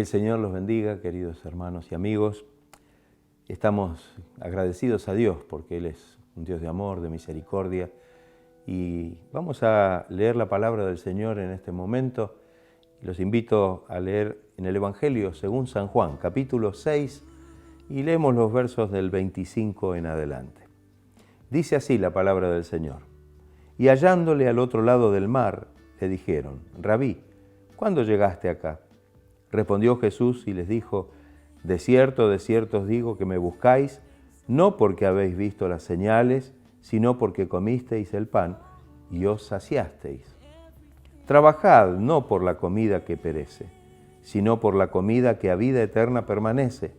Que el Señor los bendiga, queridos hermanos y amigos. Estamos agradecidos a Dios porque Él es un Dios de amor, de misericordia. Y vamos a leer la palabra del Señor en este momento. Los invito a leer en el Evangelio según San Juan, capítulo 6, y leemos los versos del 25 en adelante. Dice así la palabra del Señor. Y hallándole al otro lado del mar, le dijeron: Rabí, ¿cuándo llegaste acá? Respondió Jesús y les dijo: de cierto os digo que me buscáis, no porque habéis visto las señales, sino porque comisteis el pan y os saciasteis. Trabajad no por la comida que perece, sino por la comida que a vida eterna permanece,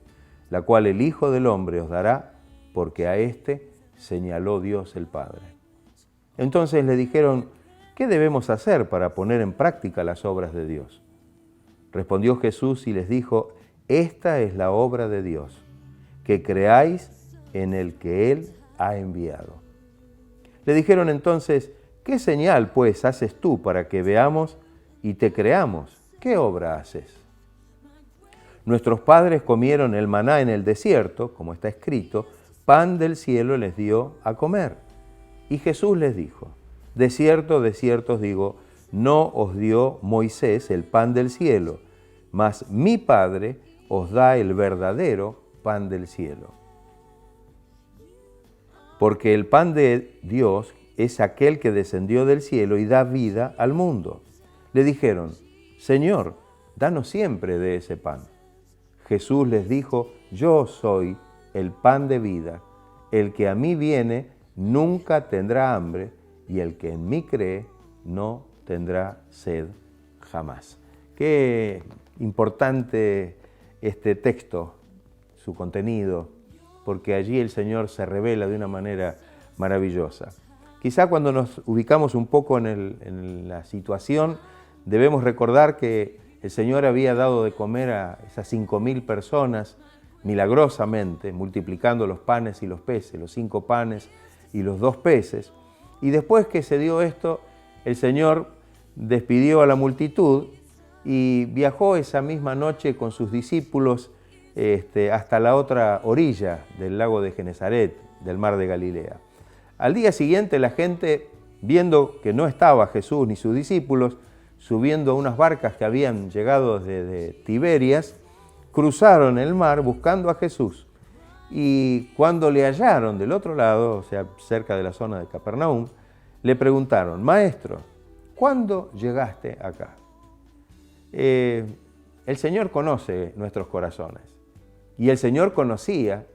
la cual el Hijo del Hombre os dará, porque a éste señaló Dios el Padre. Entonces le dijeron: ¿qué debemos hacer para poner en práctica las obras de Dios? Respondió Jesús y les dijo: esta es la obra de Dios, que creáis en el que Él ha enviado. Le dijeron entonces: ¿qué señal, pues, haces tú para que veamos y te creamos? ¿Qué obra haces? Nuestros padres comieron el maná en el desierto, como está escrito: pan del cielo les dio a comer. Y Jesús les dijo: de cierto os digo, no os dio Moisés el pan del cielo, mas mi Padre os da el verdadero pan del cielo. Porque el pan de Dios es aquel que descendió del cielo y da vida al mundo. Le dijeron: Señor, danos siempre de ese pan. Jesús les dijo: yo soy el pan de vida. El que a mí viene nunca tendrá hambre, y el que en mí cree no tendrá sed jamás. Qué importante este texto, su contenido, porque allí el Señor se revela de una manera maravillosa. Quizá cuando nos ubicamos un poco en la situación, debemos recordar que el Señor había dado de comer a esas 5.000 personas milagrosamente, multiplicando los panes y los peces, los 5 panes y los 2 peces. Y después que se dio esto, el Señor despidió a la multitud y viajó esa misma noche con sus discípulos hasta la otra orilla del lago de Genesaret, del mar de Galilea. Al día siguiente la gente, viendo que no estaba Jesús ni sus discípulos, subiendo a unas barcas que habían llegado desde Tiberias, cruzaron el mar buscando a Jesús. Y cuando le hallaron del otro lado, o sea, cerca de la zona de Capernaum, le preguntaron: Maestro, ¿cuándo llegaste acá? El Señor conoce nuestros corazones. Y el Señor conocía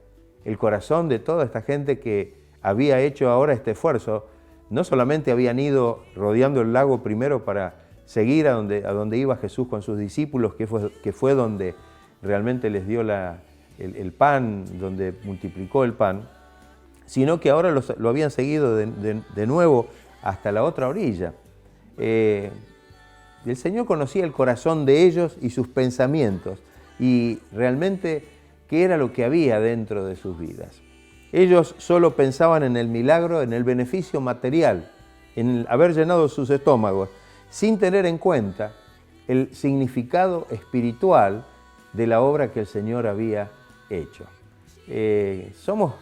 el corazón de toda esta gente que había hecho ahora este esfuerzo. No solamente habían ido rodeando el lago primero para seguir a donde iba Jesús con sus discípulos, que fue donde realmente les dio el pan, donde multiplicó el pan, sino que ahora lo habían seguido de nuevo hasta la otra orilla. El Señor conocía el corazón de ellos y sus pensamientos, y realmente qué era lo que había dentro de sus vidas. Ellos solo pensaban en el milagro, en el beneficio material, en haber llenado sus estómagos, sin tener en cuenta el significado espiritual de la obra que el Señor había hecho. Somos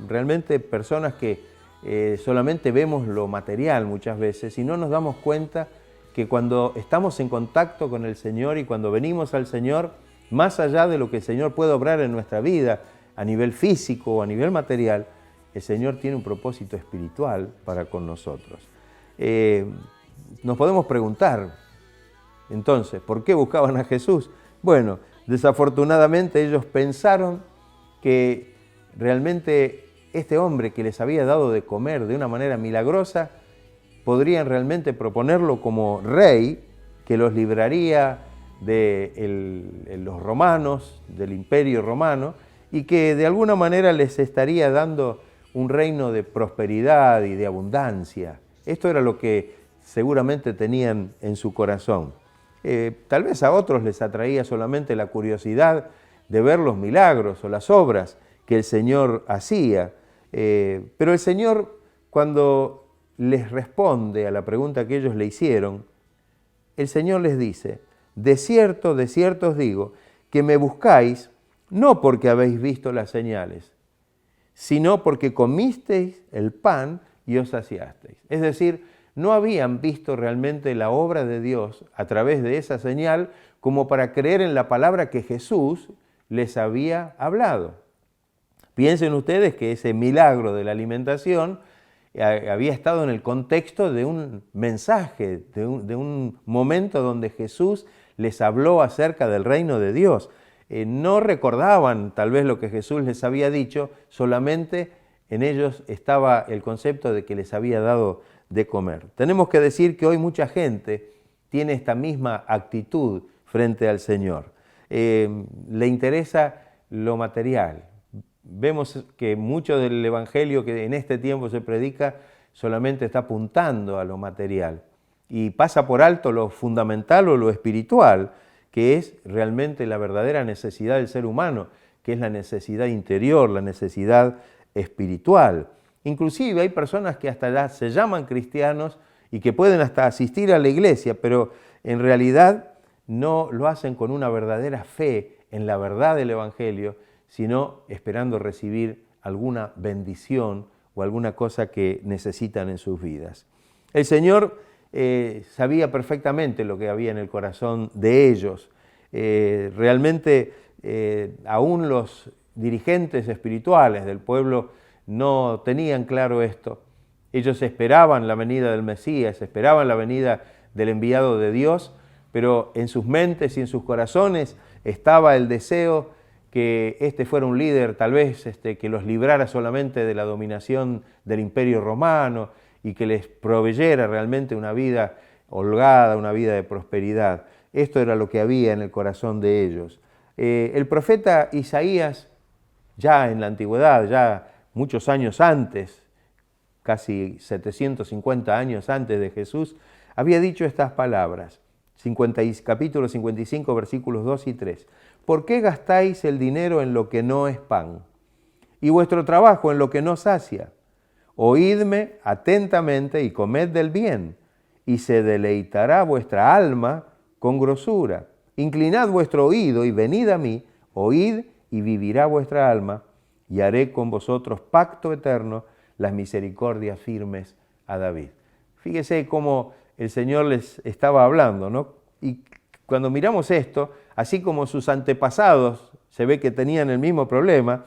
realmente personas que solamente vemos lo material muchas veces y no nos damos cuenta que cuando estamos en contacto con el Señor y cuando venimos al Señor, más allá de lo que el Señor puede obrar en nuestra vida a nivel físico o a nivel material, el Señor tiene un propósito espiritual para con nosotros. Nos podemos preguntar, entonces, ¿por qué buscaban a Jesús? Bueno, desafortunadamente ellos pensaron que realmente este hombre que les había dado de comer de una manera milagrosa, podrían realmente proponerlo como rey que los libraría de los romanos, del imperio romano, y que de alguna manera les estaría dando un reino de prosperidad y de abundancia. Esto era lo que seguramente tenían en su corazón. Tal vez a otros les atraía solamente la curiosidad de ver los milagros o las obras que el Señor hacía, pero el Señor, cuando les responde a la pregunta que ellos le hicieron, el Señor les dice: de cierto os digo, que me buscáis no porque habéis visto las señales, sino porque comisteis el pan y os saciasteis. Es decir, no habían visto realmente la obra de Dios a través de esa señal como para creer en la palabra que Jesús les había hablado. Piensen ustedes que ese milagro de la alimentación había estado en el contexto de un mensaje, de un momento donde Jesús les habló acerca del reino de Dios. No recordaban tal vez lo que Jesús les había dicho, solamente en ellos estaba el concepto de que les había dado de comer. Tenemos que decir que hoy mucha gente tiene esta misma actitud frente al Señor. Le interesa lo material. Vemos que mucho del evangelio que en este tiempo se predica solamente está apuntando a lo material y pasa por alto lo fundamental o lo espiritual, que es realmente la verdadera necesidad del ser humano, que es la necesidad interior, la necesidad espiritual. Inclusive hay personas que hasta ya se llaman cristianos y que pueden hasta asistir a la iglesia, pero en realidad no lo hacen con una verdadera fe en la verdad del evangelio, sino esperando recibir alguna bendición o alguna cosa que necesitan en sus vidas. El Señor sabía perfectamente lo que había en el corazón de ellos. Realmente aún los dirigentes espirituales del pueblo no tenían claro esto. Ellos esperaban la venida del Mesías, esperaban la venida del enviado de Dios, pero en sus mentes y en sus corazones estaba el deseo que este fuera un líder tal vez que los librara solamente de la dominación del Imperio Romano y que les proveyera realmente una vida holgada, una vida de prosperidad. Esto era lo que había en el corazón de ellos. El profeta Isaías, ya en la antigüedad, ya muchos años antes, casi 750 años antes de Jesús, había dicho estas palabras, capítulo 55, versículos 2 y 3. ¿Por qué gastáis el dinero en lo que no es pan y vuestro trabajo en lo que no sacia? Oídme atentamente y comed del bien, y se deleitará vuestra alma con grosura. Inclinad vuestro oído y venid a mí, oíd y vivirá vuestra alma, y haré con vosotros pacto eterno, las misericordias firmes a David. Fíjese cómo el Señor les estaba hablando, ¿no? Y cuando miramos esto, así como sus antepasados se ve que tenían el mismo problema,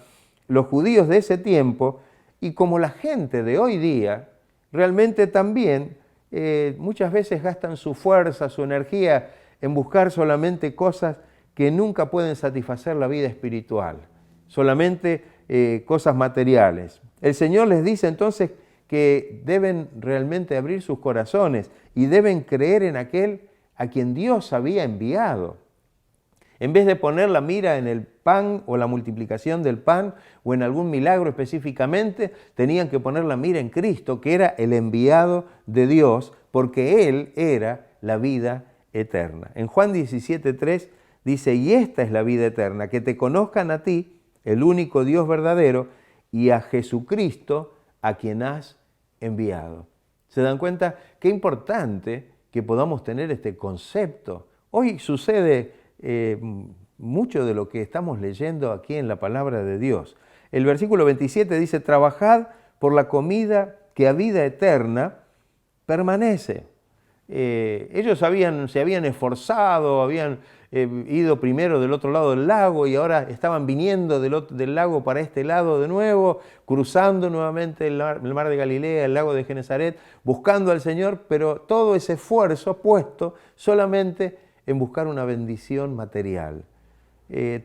los judíos de ese tiempo y como la gente de hoy día, realmente también muchas veces gastan su fuerza, su energía en buscar solamente cosas que nunca pueden satisfacer la vida espiritual, solamente cosas materiales. El Señor les dice entonces que deben realmente abrir sus corazones y deben creer en aquel a quien Dios había enviado. En vez de poner la mira en el pan o la multiplicación del pan o en algún milagro específicamente, tenían que poner la mira en Cristo, que era el enviado de Dios, porque Él era la vida eterna. En Juan 17:3 dice, y esta es la vida eterna, que te conozcan a ti, el único Dios verdadero, y a Jesucristo, a quien has enviado. ¿Se dan cuenta? Qué importante que podamos tener este concepto. Hoy sucede mucho de lo que estamos leyendo aquí en la palabra de Dios. El versículo 27 dice, trabajad por la comida que a vida eterna permanece. Ellos se habían esforzado, habían ido primero del otro lado del lago y ahora estaban viniendo del lago para este lado de nuevo, cruzando nuevamente el mar de Galilea, el lago de Genesaret, buscando al Señor, pero todo ese esfuerzo puesto solamente en buscar una bendición material.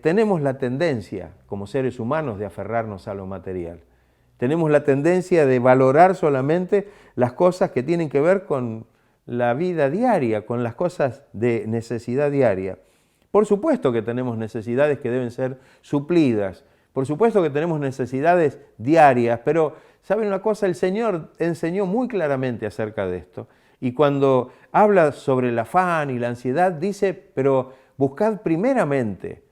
Tenemos la tendencia, como seres humanos, de aferrarnos a lo material. Tenemos la tendencia de valorar solamente las cosas que tienen que ver con la vida diaria, con las cosas de necesidad diaria. Por supuesto que tenemos necesidades que deben ser suplidas, por supuesto que tenemos necesidades diarias, pero ¿saben una cosa? El Señor enseñó muy claramente acerca de esto. Y cuando habla sobre el afán y la ansiedad, dice, pero buscad primeramente,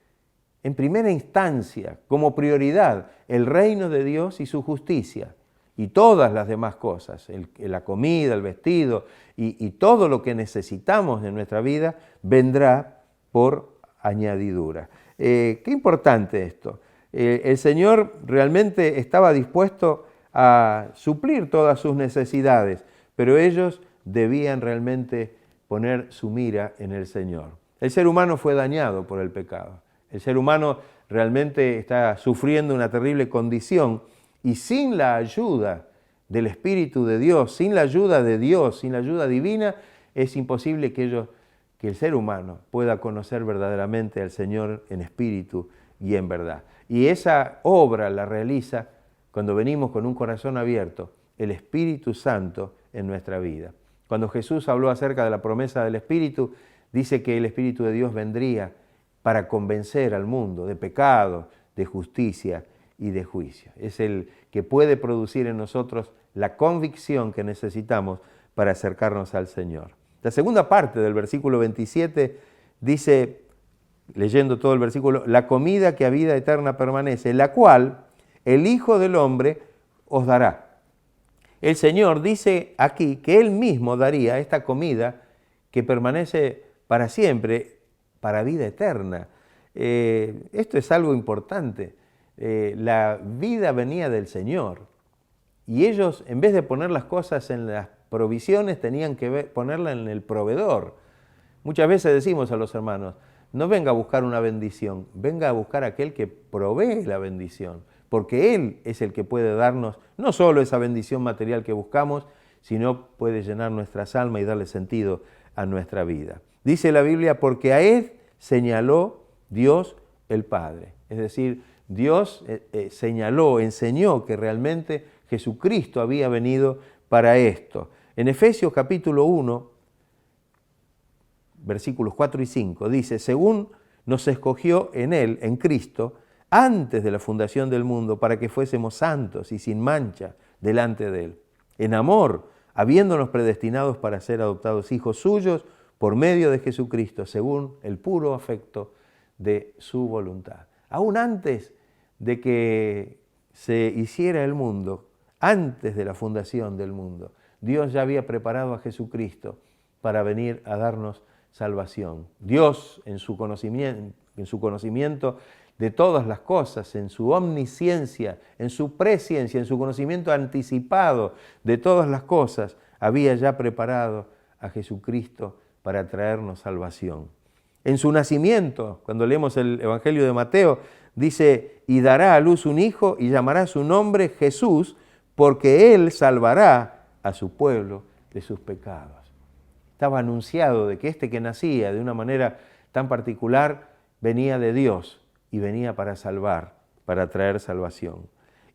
en primera instancia, como prioridad, el reino de Dios y su justicia. Y todas las demás cosas, la comida, el vestido y todo lo que necesitamos en nuestra vida vendrá por añadidura. Qué importante esto. El Señor realmente estaba dispuesto a suplir todas sus necesidades, pero ellos debían realmente poner su mira en el Señor. El ser humano fue dañado por el pecado. El ser humano realmente está sufriendo una terrible condición y sin la ayuda del Espíritu de Dios, sin la ayuda de Dios, sin la ayuda divina, es imposible que el ser humano pueda conocer verdaderamente al Señor en espíritu y en verdad. Y esa obra la realiza cuando venimos con un corazón abierto, el Espíritu Santo en nuestra vida. Cuando Jesús habló acerca de la promesa del Espíritu, dice que el Espíritu de Dios vendría para convencer al mundo de pecado, de justicia y de juicio. Es el que puede producir en nosotros la convicción que necesitamos para acercarnos al Señor. La segunda parte del versículo 27 dice, leyendo todo el versículo, la comida que a vida eterna permanece, la cual el Hijo del Hombre os dará. El Señor dice aquí que Él mismo daría esta comida que permanece para siempre, para vida eterna. Esto es algo importante. La vida venía del Señor y ellos, en vez de poner las cosas en las provisiones, tenían que ponerla en el proveedor. Muchas veces decimos a los hermanos, no venga a buscar una bendición, venga a buscar a aquel que provee la bendición, porque Él es el que puede darnos no solo esa bendición material que buscamos, sino puede llenar nuestras almas y darle sentido a nuestra vida. Dice la Biblia, porque a Él señaló Dios el Padre. Es decir, Dios señaló, enseñó que realmente Jesucristo había venido para esto. En Efesios capítulo 1, versículos 4 y 5, dice, según nos escogió en Él, en Cristo, antes de la fundación del mundo, para que fuésemos santos y sin mancha delante de Él. En amor, habiéndonos predestinados para ser adoptados hijos suyos por medio de Jesucristo, según el puro afecto de su voluntad. Aún antes de que se hiciera el mundo, antes de la fundación del mundo, Dios ya había preparado a Jesucristo para venir a darnos salvación. Dios, en su conocimiento de todas las cosas, en su omnisciencia, en su presciencia, en su conocimiento anticipado de todas las cosas, había ya preparado a Jesucristo para traernos salvación. En su nacimiento, cuando leemos el Evangelio de Mateo, dice, y dará a luz un hijo y llamará su nombre Jesús, porque Él salvará a su pueblo de sus pecados. Estaba anunciado de que este que nacía de una manera tan particular venía de Dios y venía para salvar, para traer salvación.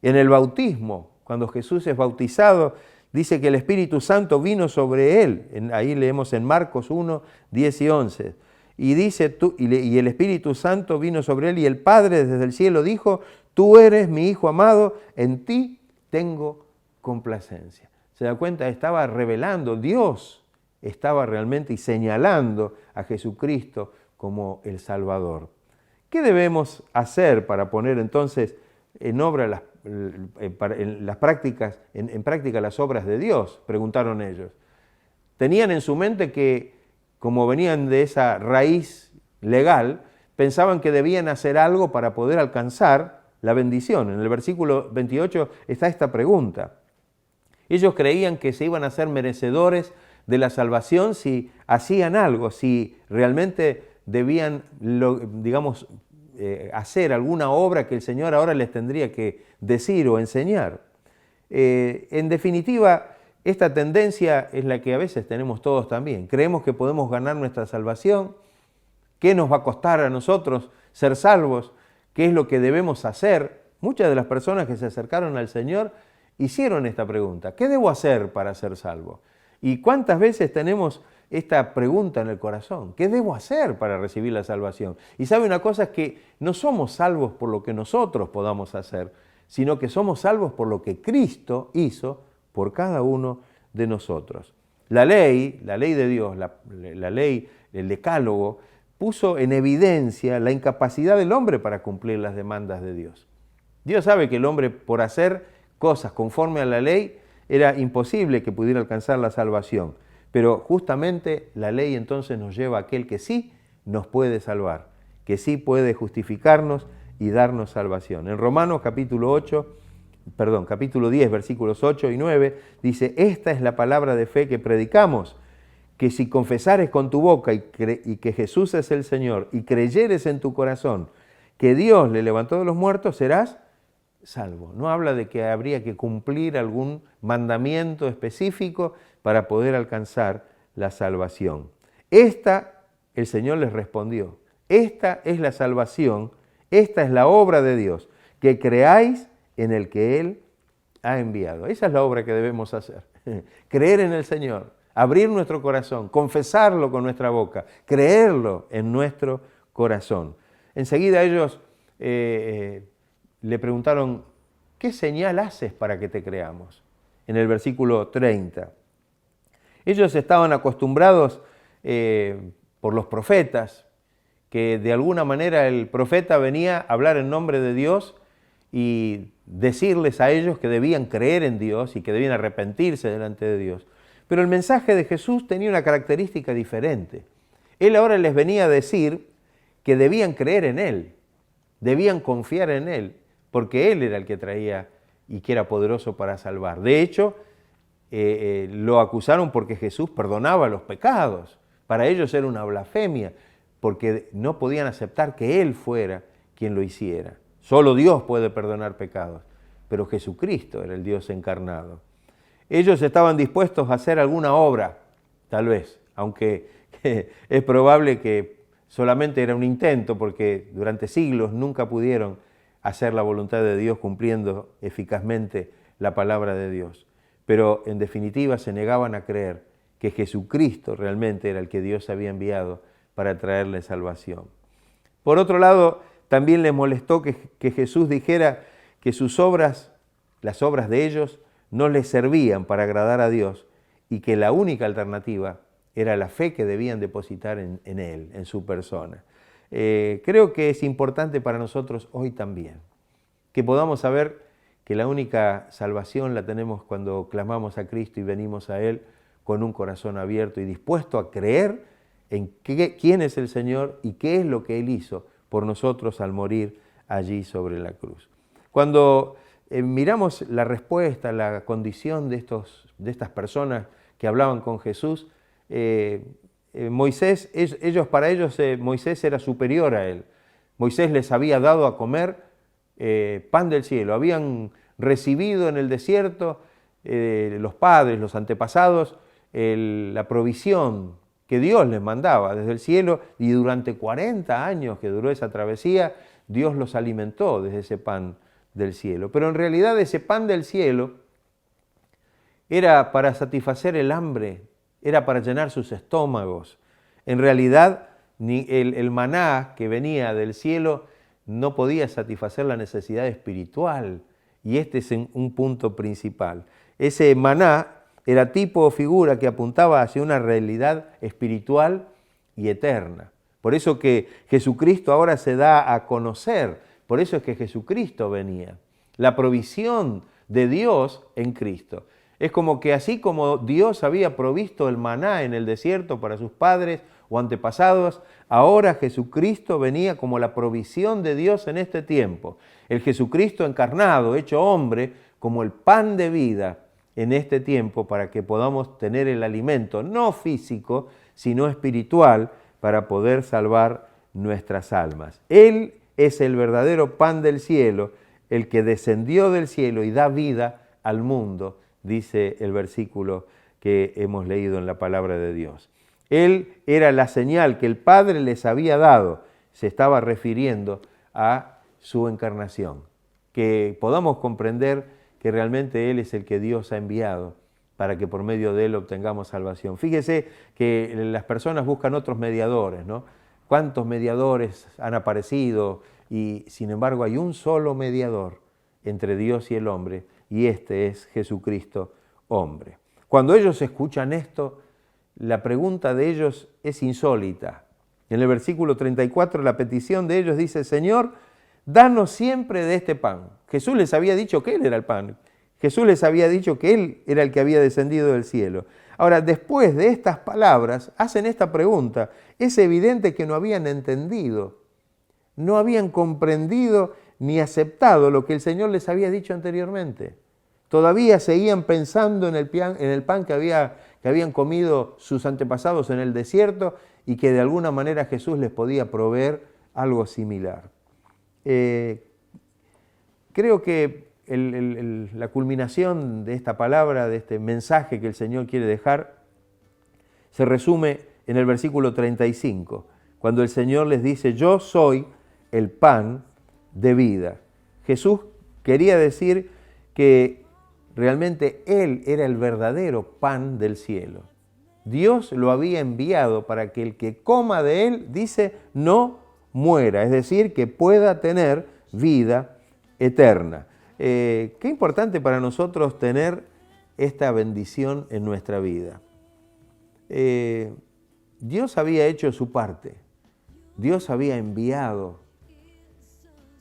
En el bautismo, cuando Jesús es bautizado, dice que el Espíritu Santo vino sobre Él. Ahí leemos en Marcos 1, 10 y 11. Y dice, y el Espíritu Santo vino sobre Él y el Padre desde el cielo dijo, tú eres mi Hijo amado, en ti tengo complacencia. ¿Se da cuenta? Estaba revelando, Dios estaba realmente y señalando a Jesucristo como el Salvador. ¿Qué debemos hacer para poner entonces en obra en práctica las obras de Dios? Preguntaron ellos. Tenían en su mente que, como venían de esa raíz legal, pensaban que debían hacer algo para poder alcanzar la bendición. En el versículo 28 está esta pregunta. Ellos creían que se iban a ser merecedores de la salvación si hacían algo, si realmente debían, hacer alguna obra que el Señor ahora les tendría que decir o enseñar. En definitiva, esta tendencia es la que a veces tenemos todos también. Creemos que podemos ganar nuestra salvación. ¿Qué nos va a costar a nosotros ser salvos? ¿Qué es lo que debemos hacer? Muchas de las personas que se acercaron al Señor hicieron esta pregunta. ¿Qué debo hacer para ser salvo? ¿Y cuántas veces tenemos esta pregunta en el corazón? ¿Qué debo hacer para recibir la salvación? Y sabe una cosa, es que no somos salvos por lo que nosotros podamos hacer, sino que somos salvos por lo que Cristo hizo por cada uno de nosotros. La ley de Dios, la ley, el decálogo, puso en evidencia la incapacidad del hombre para cumplir las demandas de Dios. Dios sabe que el hombre, por hacer cosas conforme a la ley, era imposible que pudiera alcanzar la salvación. Pero justamente la ley entonces nos lleva a aquel que sí nos puede salvar, que sí puede justificarnos y darnos salvación. En Romanos capítulo 10, versículos 8 y 9, dice: esta es la palabra de fe que predicamos, que si confesares con tu boca y que Jesús es el Señor, y creyeres en tu corazón que Dios le levantó de los muertos, serás salvo. No habla de que habría que cumplir algún mandamiento específico para poder alcanzar la salvación. Esta, el Señor les respondió, esta es la salvación, esta es la obra de Dios, que creáis en el que Él ha enviado. Esa es la obra que debemos hacer. Creer en el Señor, abrir nuestro corazón, confesarlo con nuestra boca, creerlo en nuestro corazón. Enseguida ellos le preguntaron: ¿qué señal haces para que te creamos? En el versículo 30. Ellos estaban acostumbrados por los profetas, que de alguna manera el profeta venía a hablar en nombre de Dios y decirles a ellos que debían creer en Dios y que debían arrepentirse delante de Dios. Pero el mensaje de Jesús tenía una característica diferente. Él ahora les venía a decir que debían creer en Él, debían confiar en Él, porque Él era el que traía y que era poderoso para salvar. De hecho, lo acusaron porque Jesús perdonaba los pecados. Para ellos era una blasfemia, porque no podían aceptar que Él fuera quien lo hiciera. Solo Dios puede perdonar pecados, pero Jesucristo era el Dios encarnado. Ellos estaban dispuestos a hacer alguna obra, tal vez, aunque es probable que solamente era un intento, porque durante siglos nunca pudieron hacer la voluntad de Dios cumpliendo eficazmente la palabra de Dios. Pero en definitiva se negaban a creer que Jesucristo realmente era el que Dios había enviado para traerle salvación. Por otro lado, también les molestó que Jesús dijera que sus obras, las obras de ellos, no les servían para agradar a Dios y que la única alternativa era la fe que debían depositar en Él, en su persona. Creo que es importante para nosotros hoy también, que podamos saber que la única salvación la tenemos cuando clamamos a Cristo y venimos a Él con un corazón abierto y dispuesto a creer en quién es el Señor y qué es lo que Él hizo por nosotros al morir allí sobre la cruz. Cuando miramos la respuesta, la condición de estas personas que hablaban con Jesús, Moisés era superior a él. Moisés les había dado a comer pan del cielo. Habían recibido en el desierto los padres, los antepasados, la provisión que Dios les mandaba desde el cielo, y durante 40 años que duró esa travesía, Dios los alimentó desde ese pan del cielo. Pero en realidad ese pan del cielo era para satisfacer el hambre, era para llenar sus estómagos. En realidad el maná que venía del cielo no podía satisfacer la necesidad espiritual, y este es un punto principal. Ese maná era tipo o figura que apuntaba hacia una realidad espiritual y eterna. Por eso que Jesucristo ahora se da a conocer, por eso es que Jesucristo venía. La provisión de Dios en Cristo. Es como que así como Dios había provisto el maná en el desierto para sus padres o antepasados, ahora Jesucristo venía como la provisión de Dios en este tiempo. El Jesucristo encarnado, hecho hombre, como el pan de vida en este tiempo, para que podamos tener el alimento, no físico, sino espiritual, para poder salvar nuestras almas. Él es el verdadero pan del cielo, el que descendió del cielo y da vida al mundo, dice el versículo que hemos leído en la palabra de Dios. Él era la señal que el Padre les había dado, se estaba refiriendo a su encarnación, que podamos comprender que realmente Él es el que Dios ha enviado para que por medio de Él obtengamos salvación. Fíjese que las personas buscan otros mediadores, ¿no? ¿Cuántos mediadores han aparecido? Y sin embargo hay un solo mediador entre Dios y el hombre, y este es Jesucristo, hombre. Cuando ellos escuchan esto, la pregunta de ellos es insólita. En el versículo 34 la petición de ellos dice: Señor, danos siempre de este pan. Jesús les había dicho que Él era el pan. Jesús les había dicho que Él era el que había descendido del cielo. Ahora, después de estas palabras, hacen esta pregunta. Es evidente que no habían entendido no habían comprendido ni aceptado lo que el Señor les había dicho anteriormente. Todavía seguían pensando en el pan que habían comido sus antepasados en el desierto y que de alguna manera Jesús les podía proveer algo similar. Creo que la culminación de esta palabra, de este mensaje que el Señor quiere dejar, se resume en el versículo 35, cuando el Señor les dice: yo soy el pan de vida. Jesús quería decir que realmente Él era el verdadero pan del cielo. Dios lo había enviado para que el que coma de Él, dice, no muera, es decir, que pueda tener vida eterna. Qué importante para nosotros tener esta bendición en nuestra vida. Dios había hecho su parte. Dios había enviado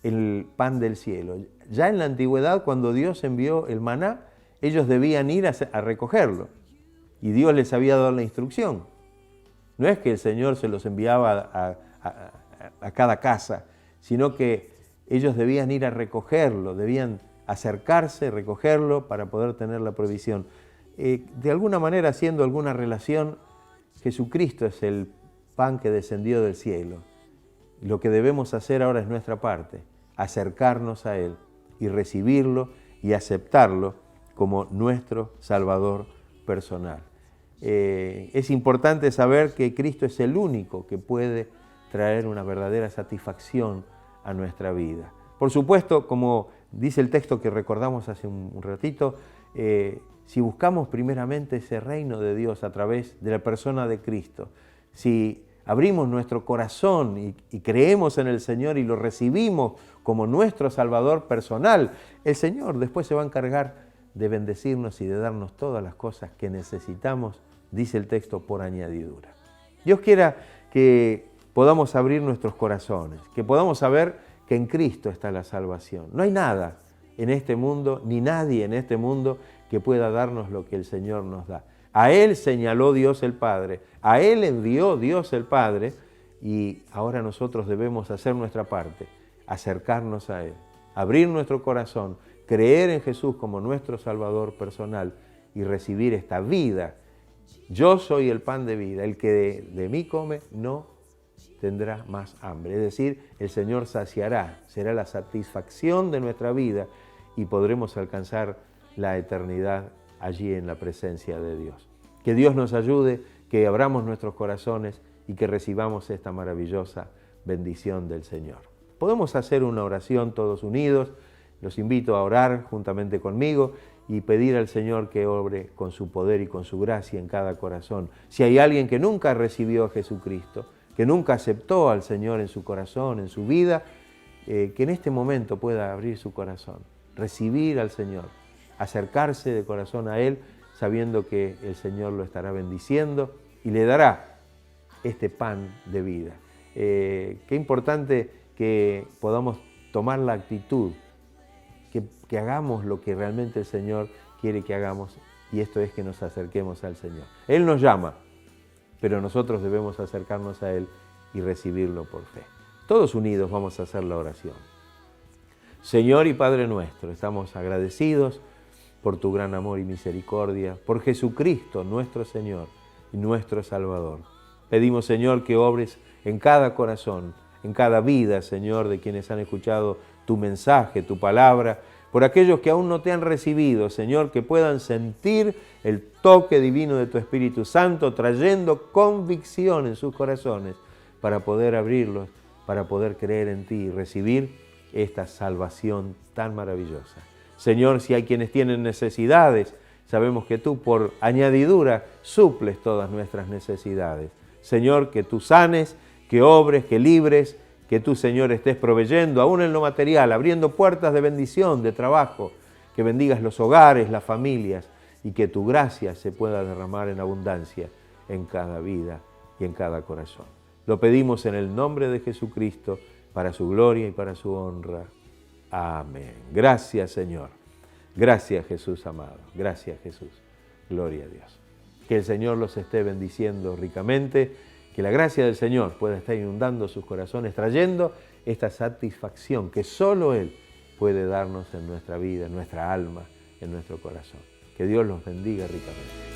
el pan del cielo. Ya en la antigüedad, cuando Dios envió el maná, ellos debían ir a recogerlo. Y Dios les había dado la instrucción. No es que el Señor se los enviaba a cada casa, sino que ellos debían ir a recogerlo, debían acercarse, recogerlo para poder tener la provisión. De alguna manera, haciendo alguna relación, Jesucristo es el pan que descendió del cielo. Lo que debemos hacer ahora es nuestra parte, acercarnos a Él y recibirlo y aceptarlo como nuestro Salvador personal. Es importante saber que Cristo es el único que puede traer una verdadera satisfacción a nuestra vida. Por supuesto, como dice el texto que recordamos hace un ratito, si buscamos primeramente ese reino de Dios a través de la persona de Cristo, si abrimos nuestro corazón y creemos en el Señor y lo recibimos como nuestro Salvador personal, el Señor después se va a encargar de bendecirnos y de darnos todas las cosas que necesitamos, dice el texto, por añadidura. Dios quiera que podamos abrir nuestros corazones, que podamos saber que en Cristo está la salvación. No hay nada en este mundo, ni nadie en este mundo que pueda darnos lo que el Señor nos da. A Él señaló Dios el Padre, a Él envió Dios el Padre, y ahora nosotros debemos hacer nuestra parte, acercarnos a Él, abrir nuestro corazón, creer en Jesús como nuestro Salvador personal y recibir esta vida. Yo soy el pan de vida, el que de mí come no tendrá más hambre. Es decir, el Señor saciará, será la satisfacción de nuestra vida y podremos alcanzar la eternidad allí en la presencia de Dios. Que Dios nos ayude, que abramos nuestros corazones y que recibamos esta maravillosa bendición del Señor. Podemos hacer una oración todos unidos. Los invito a orar juntamente conmigo y pedir al Señor que obre con su poder y con su gracia en cada corazón. Si hay alguien que nunca recibió a Jesucristo, que nunca aceptó al Señor en su corazón, en su vida, que en este momento pueda abrir su corazón, recibir al Señor, acercarse de corazón a Él, sabiendo que el Señor lo estará bendiciendo y le dará este pan de vida. Qué importante que podamos tomar la actitud, que hagamos lo que realmente el Señor quiere que hagamos, y esto es que nos acerquemos al Señor. Él nos llama, pero nosotros debemos acercarnos a Él y recibirlo por fe. Todos unidos vamos a hacer la oración. Señor y Padre nuestro, estamos agradecidos por tu gran amor y misericordia, por Jesucristo nuestro Señor y nuestro Salvador. Pedimos, Señor, que obres en cada corazón, en cada vida, Señor, de quienes han escuchado tu mensaje, tu palabra, por aquellos que aún no te han recibido, Señor, que puedan sentir el toque divino de tu Espíritu Santo, trayendo convicción en sus corazones para poder abrirlos, para poder creer en ti y recibir esta salvación tan maravillosa. Señor, si hay quienes tienen necesidades, sabemos que tú por añadidura suples todas nuestras necesidades. Señor, que tú sanes, que obres, que libres, que tú, Señor, estés proveyendo, aún en lo material, abriendo puertas de bendición, de trabajo, que bendigas los hogares, las familias, y que tu gracia se pueda derramar en abundancia en cada vida y en cada corazón. Lo pedimos en el nombre de Jesucristo, para su gloria y para su honra. Amén. Gracias, Señor. Gracias, Jesús amado. Gracias, Jesús. Gloria a Dios. Que el Señor los esté bendiciendo ricamente Que la gracia del Señor pueda estar inundando sus corazones, trayendo esta satisfacción que solo Él puede darnos en nuestra vida, en nuestra alma, en nuestro corazón. Que Dios los bendiga ricamente.